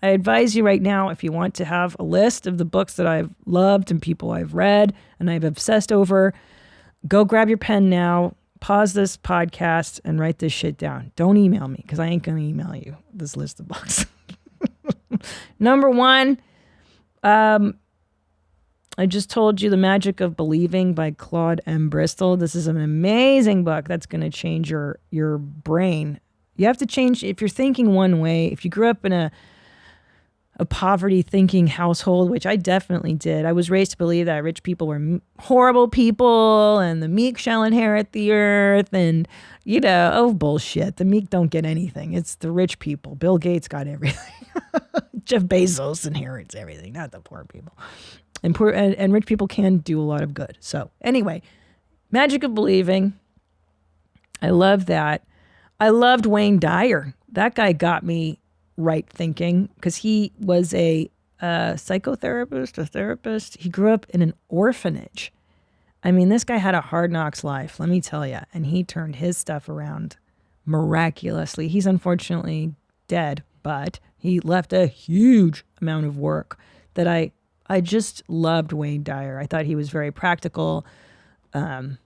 I advise you right now, if you want to have a list of the books that I've loved and people I've read and I've obsessed over, go grab your pen now, pause this podcast, and write this shit down. Don't email me, because I ain't going to email you this list of books. Number 1, I just told you The Magic of Believing by Claude M. Bristol. This is an amazing book that's going to change your brain. You have to change, if you're thinking one way, if you grew up in a poverty-thinking household, which I definitely did. I was raised to believe that rich people were horrible people and the meek shall inherit the earth and, bullshit. The meek don't get anything. It's the rich people. Bill Gates got everything. Jeff Bezos inherits everything, not the poor people. And rich people can do a lot of good. So anyway, Magic of Believing. I love that. I loved Wayne Dyer. That guy got me right thinking, because he was a psychotherapist, a therapist. He grew up in an orphanage. I mean, this guy had a hard knocks life, let me tell you. And he turned his stuff around miraculously. He's unfortunately dead, but he left a huge amount of work that I just loved Wayne Dyer. I thought he was very practical. I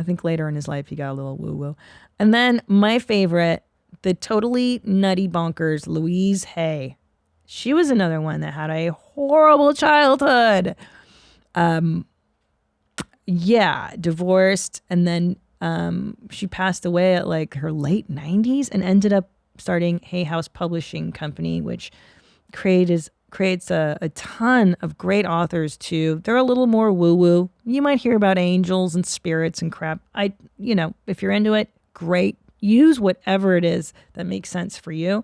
think later in his life he got a little woo-woo. And then my favorite, the totally nutty bonkers Louise Hay. She was another one that had a horrible childhood. Divorced. And then she passed away at like her late 90s and ended up starting Hay House Publishing Company, which creates a ton of great authors too. They're a little more woo-woo. You might hear about angels and spirits and crap. If you're into it, great. Use whatever it is that makes sense for you.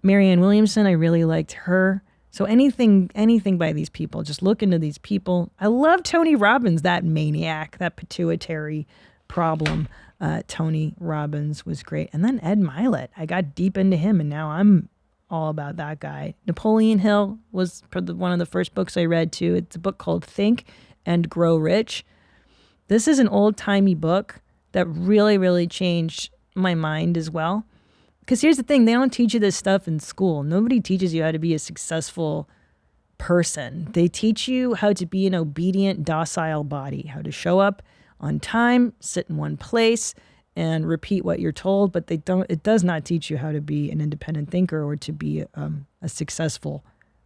Marianne Williamson, I really liked her. So anything by these people, just look into these people. I love Tony Robbins, that maniac, that pituitary problem. Tony Robbins was great. And then Ed Milet. I got deep into him, and now I'm all about that guy. Napoleon Hill was one of the first books I read too. It's a book called Think and Grow Rich. This is an old-timey book that really, really changed my mind as well. Because here's the thing, they don't teach you this stuff in school. Nobody teaches you how to be a successful person. They teach you how to be an obedient, docile body, how to show up on time, sit in one place, and repeat what you're told. But it does not teach you how to be an independent thinker or to be a successful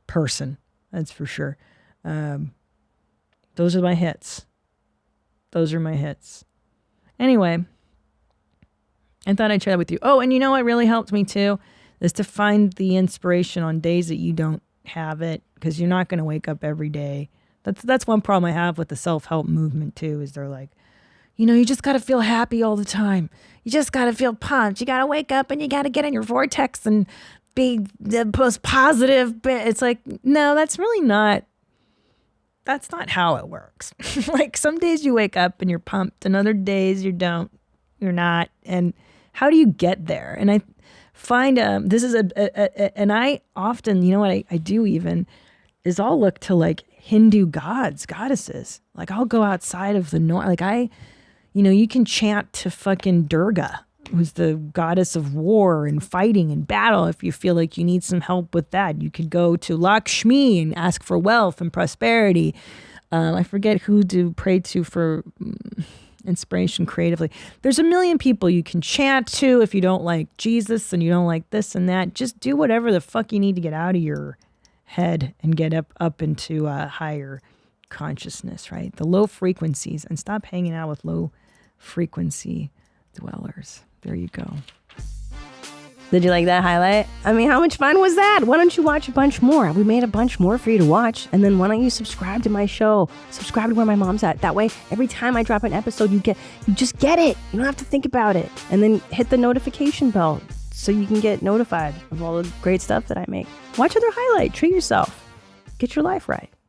person. That's for sure. Those are my hits. Anyway, I thought I'd share that with you. Oh, and you know what really helped me too? Is to find the inspiration on days that you don't have it, because you're not going to wake up every day. That's one problem I have with the self-help movement too, is they're like, you just got to feel happy all the time. You just got to feel pumped. You got to wake up and you got to get in your vortex and be the most positive. It's like, no, that's not how it works. Like some days you wake up and you're pumped and other days you're not. And how do you get there? And I find, this is and I often, you know what I do even is I'll look to like Hindu goddesses. Like I'll go outside of the norm. Like you can chant to fucking Durga, who's the goddess of war and fighting and battle. If you feel like you need some help with that, you could go to Lakshmi and ask for wealth and prosperity. I forget who to pray to for inspiration creatively. There's a million people you can chant to if you don't like Jesus and you don't like this and that. Just do whatever the fuck you need to get out of your head and get up into a higher consciousness, right? The low frequencies, and stop hanging out with low frequency dwellers. There you go. Did you like that highlight? I mean, how much fun was that? Why don't you watch a bunch more? We made a bunch more for you to watch. And then why don't you subscribe to my show? Subscribe to Where My Mom's At. That way, every time I drop an episode, you just get it. You don't have to think about it. And then hit the notification bell so you can get notified of all the great stuff that I make. Watch other highlight. Treat yourself. Get your life right.